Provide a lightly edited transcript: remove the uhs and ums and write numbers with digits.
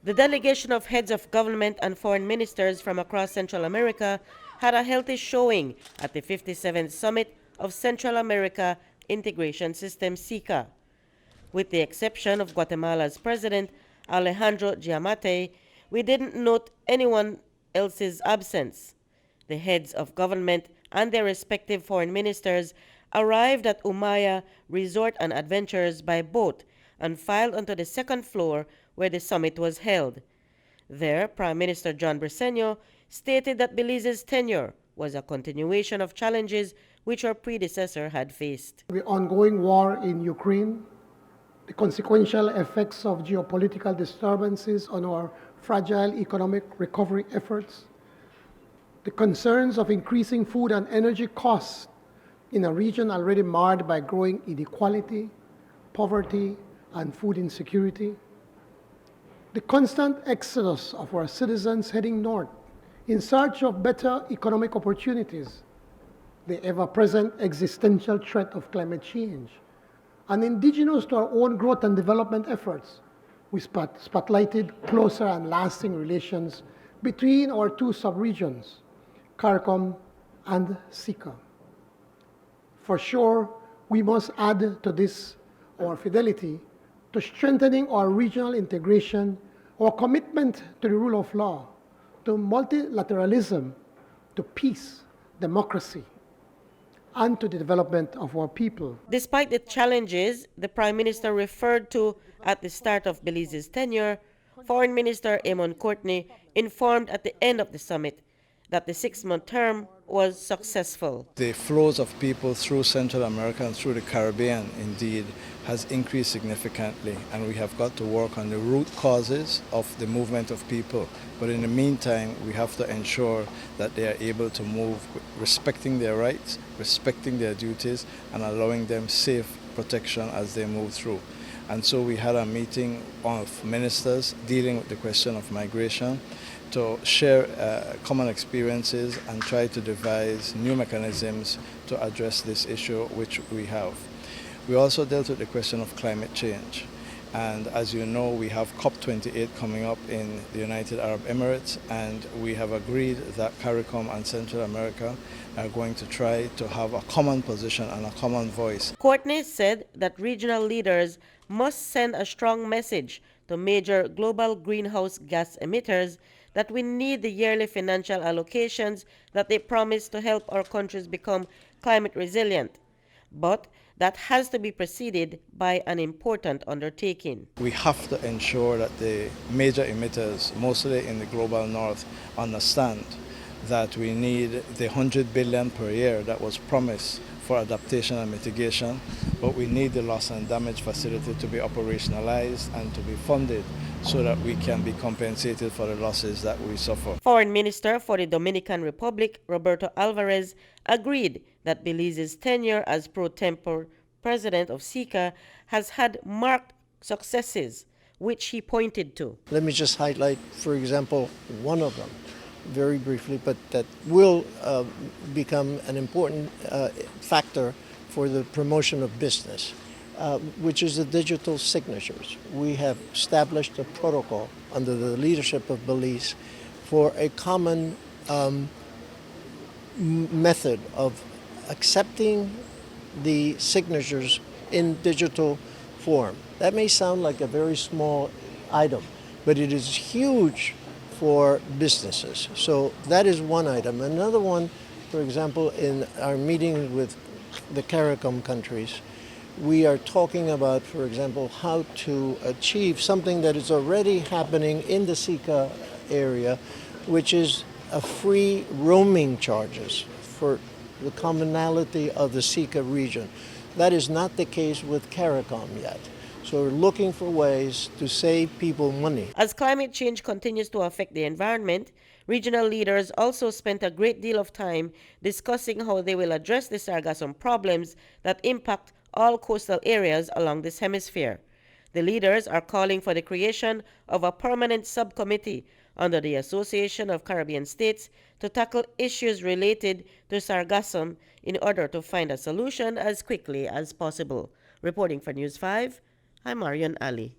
The delegation of heads of government and foreign ministers from across Central America had a healthy showing at the 57th Summit of Central America Integration System SICA. With the exception of Guatemala's president, Alejandro Giammattei, we didn't note anyone else's absence. The heads of government and their respective foreign ministers arrived at Umaya Resort and Adventures by boat and filed onto the second floor where the summit was held. There, Prime Minister John Briceño stated that Belize's tenure was a continuation of challenges which her predecessor had faced. The ongoing war in Ukraine, the consequential effects of geopolitical disturbances on our fragile economic recovery efforts, the concerns of increasing food and energy costs in a region already marred by growing inequality, poverty, and food insecurity, the constant exodus of our citizens heading north in search of better economic opportunities, the ever-present existential threat of climate change, and indigenous to our own growth and development efforts, we spotlighted closer and lasting relations between our two sub-regions, CARICOM and SICA. For sure, we must add to this our fidelity to strengthening our regional integration, our commitment to the rule of law, to multilateralism, to peace, democracy, and to the development of our people. Despite the challenges the Prime Minister referred to at the start of Belize's tenure, Foreign Minister Eamon Courtenay informed at the end of the summit that the 6-month term was successful. The flows of people through Central America and through the Caribbean, indeed, has increased significantly, and we have got to work on the root causes of the movement of people. But in the meantime, we have to ensure that they are able to move, respecting their rights, respecting their duties, and allowing them safe protection as they move through. And so we had a meeting of ministers dealing with the question of migration to share common experiences and try to devise new mechanisms to address this issue which we have. We also dealt with the question of climate change. And as you know, we have COP28 coming up in the United Arab Emirates, and we have agreed that CARICOM and Central America are going to try to have a common position and a common voice. Courtenay said that regional leaders must send a strong message to major global greenhouse gas emitters that we need the yearly financial allocations that they promise to help our countries become climate resilient. But that has to be preceded by an important undertaking. We have to ensure that the major emitters, mostly in the global north, understand that we need the 100 billion per year that was promised for adaptation and mitigation, but we need the loss and damage facility to be operationalized and to be funded so that we can be compensated for the losses that we suffer. Foreign Minister for the Dominican Republic, Roberto Alvarez, agreed that Belize's tenure as pro-tem president of SICA has had marked successes, which he pointed to. Let me just highlight, for example, one of them very briefly, but that will become an important factor for the promotion of business, which is the digital signatures. We have established a protocol under the leadership of Belize for a common method of accepting the signatures in digital form. That may sound like a very small item, but it is huge for businesses. So that is one item. Another one, for example, in our meetings with the CARICOM countries, we are talking about, for example, how to achieve something that is already happening in the SICA area, which is a free roaming charges for the commonality of the SICA region. That is not the case with CARICOM yet. So we're looking for ways to save people money. As climate change continues to affect the environment, regional leaders also spent a great deal of time discussing how they will address the sargassum problems that impact all coastal areas along this hemisphere. The leaders are calling for the creation of a permanent subcommittee under the Association of Caribbean States to tackle issues related to sargassum in order to find a solution as quickly as possible. Reporting for News 5, I'm Marion Ali.